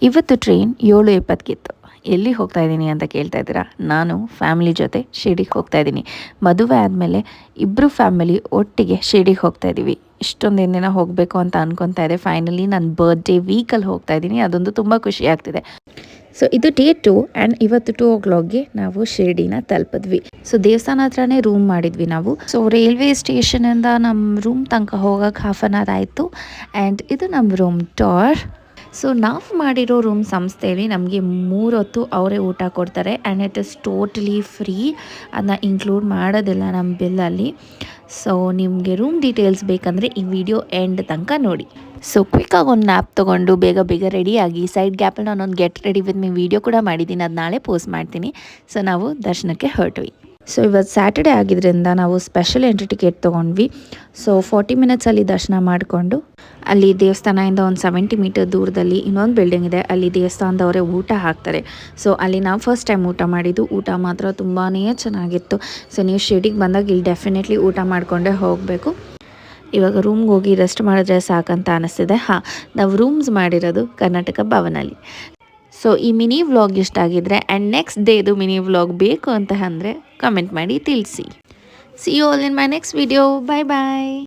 ಇವತ್ತು ಟ್ರೈನ್ 7:20ಗಿತ್ತು. ಎಲ್ಲಿ ಹೋಗ್ತಾ ಇದ್ದೀನಿ ಅಂತ ಕೇಳ್ತಾ ಇದ್ದೀರಾ? ನಾನು ಫ್ಯಾಮಿಲಿ ಜೊತೆ ಶಿರ್ಡಿಗೆ ಹೋಗ್ತಾ ಇದ್ದೀನಿ. ಮದುವೆ ಆದಮೇಲೆ ಇಬ್ಬರು ಫ್ಯಾಮಿಲಿ ಒಟ್ಟಿಗೆ ಶಿರ್ಡಿಗೆ ಹೋಗ್ತಾ ಇದ್ದೀವಿ. ಇಷ್ಟೊಂದು ದಿನ ಹೋಗಬೇಕು ಅಂತ ಅನ್ಕೊತಾ ಇದೆ. ಫೈನಲಿ ನನ್ನ ಬರ್ತ್ಡೇ ವೀಕಲ್ಲಿ ಹೋಗ್ತಾ ಇದ್ದೀನಿ. ಅದೊಂದು ತುಂಬ ಖುಷಿ ಆಗ್ತಿದೆ. ಸೊ ಇದು ಡೇ 2 ಆ್ಯಂಡ್ ಇವತ್ತು 2 o'clockಗೆ ನಾವು ಶಿರ್ಡಿನ ತಲುಪಿದ್ವಿ. ಸೊ ದೇವಸ್ಥಾನ ಹತ್ರನೇ ರೂಮ್ ಮಾಡಿದ್ವಿ ನಾವು. ಸೊ ರೈಲ್ವೆ ಸ್ಟೇಷನಿಂದ ನಮ್ಮ ರೂಮ್ ತನಕ ಹೋಗೋಕೆ ಹಾಫ್ ಆನ್ ಅವರ್ ಆಯಿತು. ಆ್ಯಂಡ್ ಇದು ನಮ್ಮ ರೂಮ್ ಟೂರ್. ಸೊ ನಾವು ಮಾಡಿರೋ ರೂಮ್ ಸಂಸ್ಥೆಯಲ್ಲಿ ನಮಗೆ 3 ಹೊತ್ತು ಅವರೇ ಊಟ ಕೊಡ್ತಾರೆ and it is totally free. ಅದನ್ನ ಇನ್ಕ್ಲೂಡ್ ಮಾಡೋದಿಲ್ಲ ನಮ್ಮ ಬಿಲ್ಲಲ್ಲಿ. ಸೊ ನಿಮಗೆ ರೂಮ್ ಡೀಟೇಲ್ಸ್ ಬೇಕಂದರೆ ಈ ವಿಡಿಯೋ ಎಂಡ್ ತನಕ ನೋಡಿ. ಸೊ ಕ್ವಿಕ್ಕಾಗಿ ಒಂದು ನ್ಯಾಪ್ ತೊಗೊಂಡು ಬೇಗ ರೆಡಿಯಾಗಿ ಸೈಡ್ ಗ್ಯಾಪಲ್ಲಿ ನಾನೊಂದು get ready with me video ಕೂಡ ಮಾಡಿದ್ದೀನಿ. ಅದು ನಾಳೆ ಪೋಸ್ಟ್ ಮಾಡ್ತೀನಿ. ಸೊ ನಾವು ದರ್ಶನಕ್ಕೆ ಹೊರಟ್ವಿ. ಸೊ ಇವತ್ತು ಸ್ಯಾಟರ್ಡೇ ಆಗಿದ್ದರಿಂದ ನಾವು ಸ್ಪೆಷಲ್ ಎಂಟ್ರಿ ಟಿಕೆಟ್ ತೊಗೊಂಡ್ವಿ. ಸೊ 40 ಮಿನಿಟ್ಸಲ್ಲಿ ದರ್ಶನ ಮಾಡಿಕೊಂಡು ಅಲ್ಲಿ ದೇವಸ್ಥಾನದಿಂದ ಒಂದು 70 ಮೀಟರ್ ದೂರದಲ್ಲಿ ಇನ್ನೊಂದು ಬಿಲ್ಡಿಂಗ್ ಇದೆ. ಅಲ್ಲಿ ದೇವಸ್ಥಾನದವರೇ ಊಟ ಹಾಕ್ತಾರೆ. ಸೊ ಅಲ್ಲಿ ನಾವು ಫಸ್ಟ್ ಟೈಮ್ ಊಟ ಮಾಡಿದ್ದು. ಊಟ ಮಾತ್ರ ತುಂಬಾ ಚೆನ್ನಾಗಿತ್ತು. ಸೊ ನೀವು ಶಿರ್ಡಿಗೆ ಬಂದಾಗ ಇಲ್ಲಿ ಡೆಫಿನೆಟ್ಲಿ ಊಟ ಮಾಡಿಕೊಂಡೇ ಹೋಗಬೇಕು. ಇವಾಗ ರೂಮ್ಗೆ ಹೋಗಿ ರೆಸ್ಟ್ ಮಾಡಿದ್ರೆ ಸಾಕಂತ ಅನ್ನಿಸ್ತಿದೆ. ನಾವು ರೂಮ್ಸ್ ಮಾಡಿರೋದು ಕರ್ನಾಟಕ ಭವನಲ್ಲಿ. ಸೊ ಈ ಮಿನಿ ವ್ಲಾಗ್ ಇಷ್ಟ ಆಗಿದ್ರೆ ಆ್ಯಂಡ್ ನೆಕ್ಸ್ಟ್ ಡೇದು ಮಿನಿ ವ್ಲಾಗ್ ಬೇಕು ಅಂತ ಅಂದರೆ ಕಮೆಂಟ್ ಮಾಡಿ ತಿಳಿಸಿ. See you all in my next video. Bye bye.